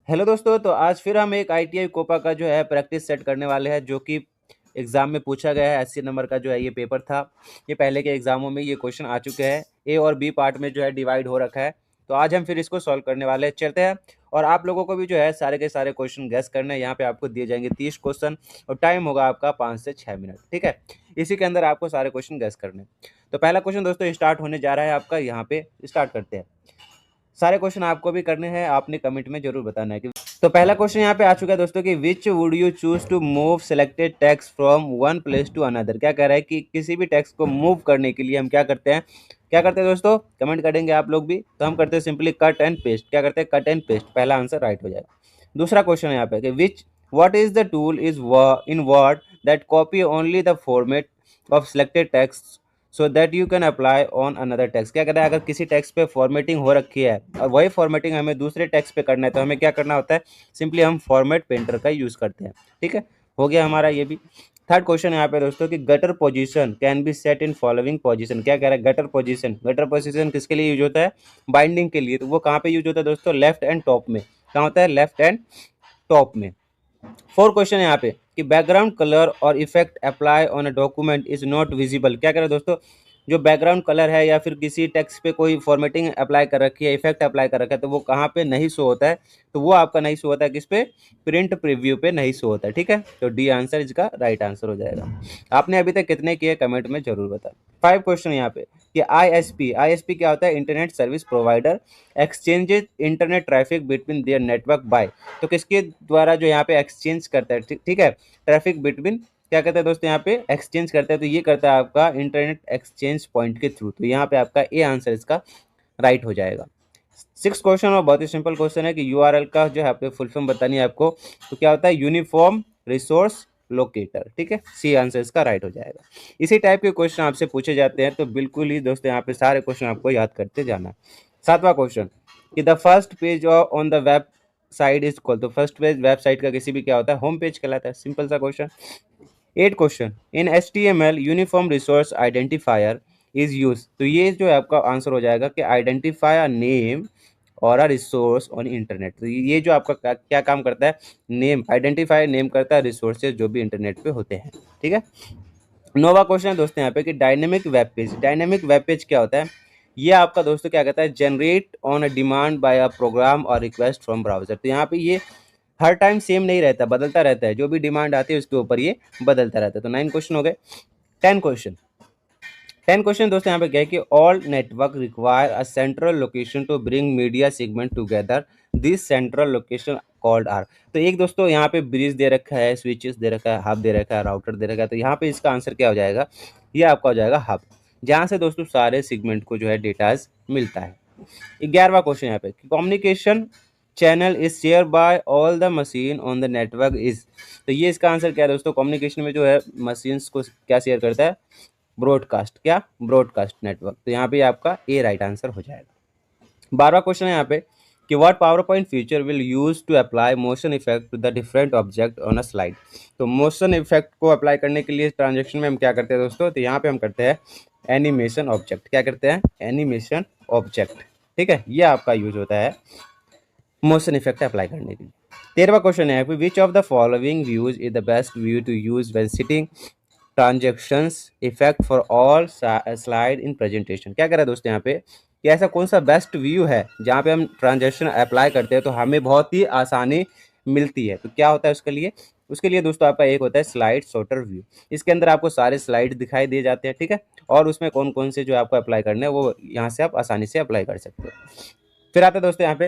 Hello दोस्तों, तो आज फिर हम एक आईटीआई कोपा का जो है प्रैक्टिस सेट करने वाले हैं, जो कि एग्जाम में पूछा गया है। 80 नंबर का जो है ये पेपर था। ये पहले के एग्जामों में ये क्वेश्चन आ चुके हैं। ए और बी पार्ट में जो है डिवाइड हो रखा है। तो आज हम फिर इसको सॉल्व करने वाले हैं। चलते हैं। और आप लोगों को भी जो है सारे के सारे क्वेश्चन गैस करने हैं। यहाँ पे आपको दिए जाएंगे 30 क्वेश्चन और टाइम होगा आपका 5 से 6 मिनट। ठीक है, इसी के अंदर आपको सारे क्वेश्चन गैस करने हैं। तो पहला क्वेश्चन दोस्तों स्टार्ट होने जा रहा है आपका। यहाँ पे स्टार्ट करते हैं। सारे क्वेश्चन आपको भी करने हैं, आपने कमेंट में जरूर बताना है कि। तो पहला क्वेश्चन यहाँ पे आ चुका है दोस्तों कि which would you choose to move selected text from one place to another. क्या कह रहा है कि किसी भी टेक्स्ट को मूव करने के लिए हम क्या करते हैं दोस्तों, कमेंट करेंगे आप लोग भी। तो हम करते हैं सिंपली कट एंड पेस्ट। क्या करते हैं, कट एंड पेस्ट। पहला आंसर राइट हो जाएगा। दूसरा क्वेश्चन है यहाँ पे कि विच what is the tool is in word that copy only the format of selected text so that you can apply on another text. क्या कहता है, अगर किसी टेक्स्ट पे फॉर्मेटिंग हो रखी है और वही फॉर्मेटिंग हमें दूसरे टेक्स्ट पे करना है, तो हमें क्या करना होता है, सिंपली हम फॉर्मेट पेंटर का यूज़ करते हैं। ठीक है, हो गया हमारा ये भी। थर्ड क्वेश्चन यहाँ पे दोस्तों कि gutter position can be set in following position. क्या कह रहा है, गटर पोजीशन किसके लिए यूज होता है, बाइंडिंग के लिए। तो वो कहाँ पे यूज होता है दोस्तों, लेफ्ट एंड टॉप में। कहाँ होता है, लेफ्ट एंड टॉप में। फोर क्वेश्चन है यहाँ पे कि बैकग्राउंड कलर और effect apply on a document is not visible. क्या करें दोस्तों, जो बैकग्राउंड कलर है या फिर किसी टेक्स्ट पे कोई फॉर्मेटिंग अप्लाई कर रखी है, इफेक्ट अप्लाई कर रखा है, तो वो कहाँ पे नहीं शो होता है। तो वो आपका नहीं शो होता है किस पे, प्रिंट प्रीव्यू पे नहीं शो होता है। ठीक है, तो डी आंसर इसका राइट आंसर हो जाएगा। आपने अभी तक कितने किए कमेंट में जरूर बता। फाइव क्वेश्चन यहाँ पे कि आईएसपी क्या होता है, internet service provider exchanges internet traffic between their network by. तो किसके द्वारा जो यहाँ पे एक्सचेंज करता है, ठीक है, ट्रैफिक बिटवीन, क्या कहते हैं दोस्तों, यहाँ पे एक्सचेंज करता है। तो ये करता है आपका इंटरनेट एक्सचेंज पॉइंट के थ्रू। तो यहाँ पे आपका ए आंसर इसका राइट हो जाएगा। सिक्स क्वेश्चन और बहुत ही सिंपल क्वेश्चन है कि यूआरएल का जो है आपको फुल फॉर्म बतानी है आपको। तो क्या होता है, यूनिफॉर्म रिसोर्स लोकेटर। ठीक है, सी आंसर इसका राइट हो जाएगा। इसी टाइप के क्वेश्चन आपसे पूछे जाते हैं, तो बिल्कुल ही दोस्तों यहाँ पे सारे क्वेश्चन आपको याद करते जाना। सातवां क्वेश्चन कि the first page on the web site is called. तो फर्स्ट पेज वेबसाइट का किसी भी क्या होता है, होम पेज कहलाता है। सिंपल सा question. Eight question in HTML uniform resource identifier is use. तो ये जो है आपका आंसर हो जाएगा कि आइडेंटिफाई अ नेम और अ रिसोर्स ऑन इंटरनेट। तो ये जो आपका क्या काम करता है, नेम आइडेंटिफाई नेम करता है रिसोर्सेज जो भी इंटरनेट पे होते हैं। ठीक है, नौवा क्वेश्चन है दोस्तों यहाँ पे कि dynamic web page. Dynamic web page क्या होता है, ये आपका दोस्तों क्या कहता है, generate on a demand by a program और रिक्वेस्ट फ्रॉम ब्राउजर। तो यहाँ पे ये हर टाइम सेम नहीं रहता, बदलता रहता है। जो भी डिमांड आती है उसके ऊपर ये बदलता रहता है। तो 9 क्वेश्चन हो गए। 10 क्वेश्चन 10 क्वेश्चन दोस्तों यहाँ पे क्या है कि all network require a central location to bring media segment together, this central location called are. तो एक दोस्तों यहाँ पे ब्रिज दे रखा है, स्विचेस दे रखा है, हब दे रखा है, राउटर दे रखा है। तो यहाँ पे इसका आंसर क्या हो जाएगा, ये आपका हो जाएगा हब, जहाँ से दोस्तों सारे सेगमेंट को जो है डेटाज मिलता है। 11वां क्वेश्चन यहाँ पे communication channel is share by all the machine on the network is. तो ये इसका आंसर क्या है दोस्तों, कम्युनिकेशन में जो है मशीन्स को क्या शेयर करता है, ब्रॉडकास्ट। क्या, ब्रॉडकास्ट नेटवर्क। तो यहाँ पे आपका ए राइट आंसर हो जाएगा। 12वां क्वेश्चन है यहाँ पे कि what PowerPoint feature will use to apply motion effect to the different object on a slide. तो मोशन इफेक्ट को अप्लाई करने के लिए ट्रांजेक्शन में हम क्या करते हैं दोस्तों, तो यहाँ पे हम करते हैं एनिमेशन ऑब्जेक्ट। क्या करते हैं, एनिमेशन ऑब्जेक्ट। ठीक है, ये आपका यूज होता है मोशन इफेक्ट अप्लाई करने के लिए। 13वां क्वेश्चन है which of the following views is the best view to use when setting transactions effect for all slide in presentation. क्या कह रहा है दोस्तों यहाँ पे कि ऐसा कौन सा बेस्ट व्यू है जहाँ पे हम ट्रांजेक्शन अप्लाई करते हैं तो हमें बहुत ही आसानी मिलती है। तो क्या होता है उसके लिए दोस्तों आपका एक होता है स्लाइड सॉर्टर व्यू। इसके अंदर आपको सारे स्लाइड दिखाई दे जाते हैं। ठीक है, और उसमें कौन कौन से जो आपको अप्लाई करने हैं वो यहाँ से आप आसानी से अप्लाई कर सकते हो। फिर आता है दोस्तों यहाँ पे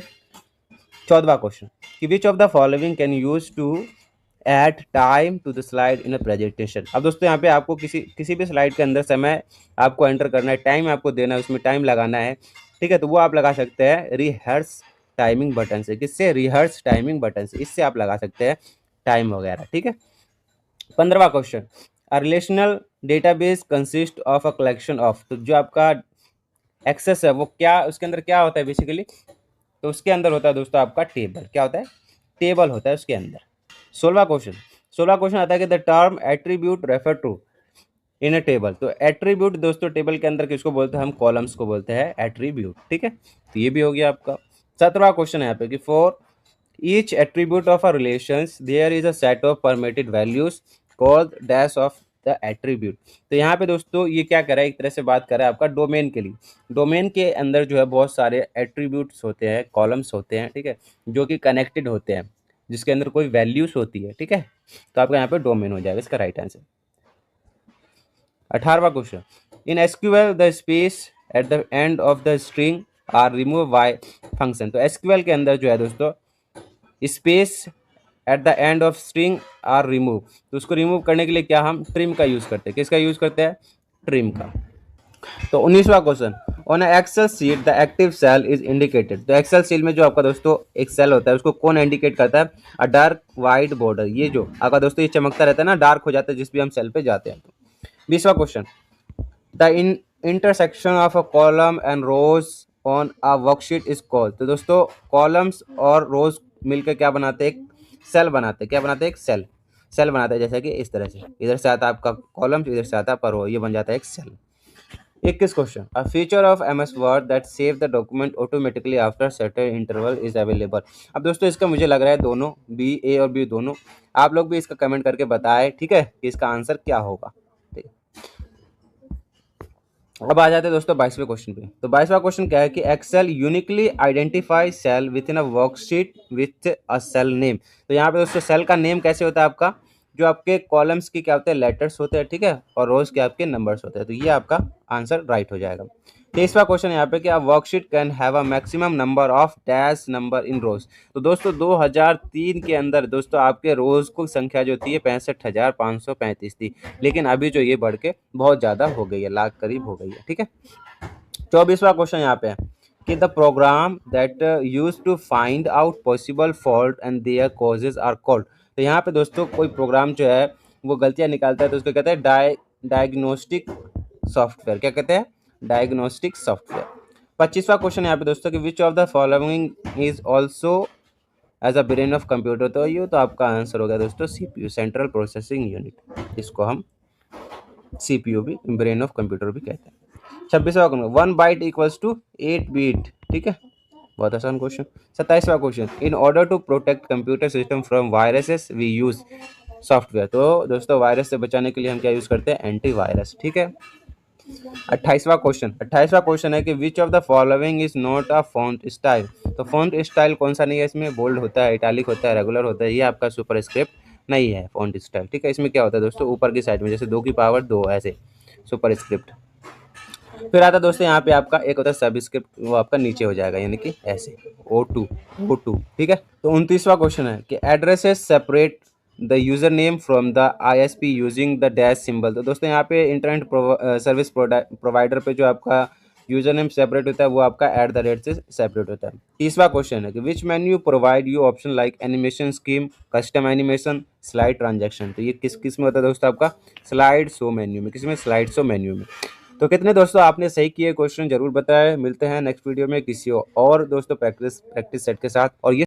14वां क्वेश्चन कि which of the following can use to add time to the slide in a presentation. अब दोस्तों यहाँ पे आपको किसी भी स्लाइड के अंदर समय आपको एंटर करना है, टाइम आपको देना है, उसमें टाइम लगाना है। ठीक है, तो वो आप लगा सकते हैं रिहर्स टाइमिंग बटन से। किससे, रिहर्स टाइमिंग बटन से, इससे आप लगा सकते हैं टाइम वगैरह। ठीक है, 15वां question a relational database consist of a collection of. तो जो आपका एक्सेस है वो क्या, उसके अंदर क्या होता है बेसिकली, तो उसके अंदर होता है दोस्तों आपका टेबल। क्या होता है, टेबल होता है उसके अंदर। 16वां क्वेश्चन आता है कि the term attribute refer to in a table. तो एट्रीब्यूट दोस्तों टेबल के अंदर किसको बोलते हैं, हम कॉलम्स को बोलते हैं एट्रीब्यूट। ठीक है, तो ये भी हो गया आपका। 17वां क्वेश्चन है यहाँ पे कि for each attribute of a relations there is a set of permitted values called dash of the attribute. तो यहाँ पे दोस्तों ये क्या कर रहा है, एक तरह से बात कर रहा है आपका डोमेन के लिए। डोमेन के अंदर जो है बहुत सारे एट्रीब्यूट्स होते हैं, कॉलम्स होते हैं, ठीक है, जो कि कनेक्टेड होते हैं, जिसके अंदर कोई वैल्यूज होती है, ठीक है। तो आपका यहाँ पे डोमेन हो जाएगा इसका राइट आंसर। 18वां question, in SQL the space at the end of the string are remove by function. तो एसक्यूएल के अंदर जो है दोस्तों space at the end of string are remove, तो उसको रिमूव करने के लिए क्या हम ट्रिम का यूज करते हैं, किसका यूज करते हैं, ट्रिम का। तो 19वां question, on Excel sheet the active cell is indicated. तो एक्सेल सीट में जो आपका दोस्तों एक सेल होता है उसको कौन इंडिकेट करता है, अ डार्क वाइट बॉर्डर। ये जो आपका दोस्तों ये चमकता रहता है ना, डार्क हो जाता है जिस भी हम सेल पे जाते हैं। 20वां question, the intersection of a column and rows on a worksheet is called. तो दोस्तों कॉलम्स और रोज मिलकर क्या बनाते हैं, एक सेल बनाते हैं। क्या बनाते हैं, एक सेल। सेल बनाते हैं जैसे कि इस तरह से, इधर से आता है आपका कॉलम, इधर से आता है पर रो, ये बन जाता है एक cell. 21 question, a feature of MS Word that save the document automatically after certain interval is available. अब दोस्तों इसका मुझे लग रहा है दोनों बी, ए और बी दोनों, आप लोग भी इसका कमेंट करके बताएं, ठीक है, कि इसका आंसर क्या होगा। ठीक है, अब आ जाते हैं दोस्तों 22वें क्वेश्चन पे। तो 22वां क्वेश्चन क्या है कि Excel uniquely identify cell within a worksheet with a cell name. तो यहाँ पे दोस्तों सेल का नेम कैसे होता है आपका, जो आपके कॉलम्स की क्या होते हैं, लेटर्स होते हैं, ठीक है, और रोज के आपके नंबर्स होते हैं। तो ये आपका आंसर राइट हो जाएगा। 23वां क्वेश्चन यहाँ पे कि worksheet can have a maximum number of dash number in rows. तो दोस्तों 2003 के अंदर दोस्तों आपके रोज की संख्या जो थी 65,535 थी, लेकिन अभी जो ये बढ़ के बहुत ज़्यादा हो गई है, लाख करीब हो गई है, ठीक है। 24वां क्वेश्चन यहाँ पे है कि the program that use to find out possible fault and their causes are called. तो यहाँ पे दोस्तों कोई प्रोग्राम जो है वो गलतियाँ निकालता है तो उसको कहते हैं डायग्नोस्टिक सॉफ्टवेयर। क्या कहते हैं, डायग्नोस्टिक सॉफ्टवेयर। 25वां क्वेश्चन यहाँ पे दोस्तों कि which of the following is also as a brain of computer. तो ये तो आपका आंसर हो गया दोस्तों सीपीयू, सेंट्रल प्रोसेसिंग यूनिट, इसको हम सीपीयू भी, ब्रेन ऑफ कंप्यूटर भी कहते हैं। 26वां question, 1 byte equals to 8 bit, ठीक है, बहुत आसान क्वेश्चन। 27वां question, in order to protect computer system from viruses we use software. तो दोस्तों वायरस से बचाने के लिए हम क्या यूज करते हैं, एंटीवायरस, ठीक है। 28वां क्वेश्चन है कि which of the following is not a font style. तो फॉन्ट स्टाइल कौन सा नहीं है इसमें, बोल्ड होता है, इटैलिक होता है, रेगुलर होता है, ये आपका सुपर स्क्रिप्ट नहीं है फॉन्ट स्टाइल, ठीक है। इसमें क्या होता है दोस्तों, ऊपर की साइड में जैसे 2 की पावर 2 ऐसे सुपर स्क्रिप्ट। फिर आता है दोस्तों यहाँ पे आपका एक होता है सब स्क्रिप्ट, वो आपका नीचे हो जाएगा, यानी कि ऐसे O2, ठीक है। तो 29वां क्वेश्चन है कि addresses separate the user name from the ISP using the dash symbol. तो दोस्तों यहाँ पे इंटरनेट सर्विस प्रोवाइडर पे जो आपका यूजर नेम सेपरेट होता है वो आपका @ से सेपरेट होता है। 30वां क्वेश्चन है कि विच menu provide you option like animation scheme, custom animation, slide transaction. तो ये किस किस में होता है दोस्तों, आपका स्लाइड शो मेन्यू में। किसमें, स्लाइड शो मेन्यू में। तो कितने दोस्तों आपने सही किए क्वेश्चन जरूर बताएं। मिलते हैं नेक्स्ट वीडियो में किसी और दोस्तों प्रैक्टिस सेट के साथ। और ये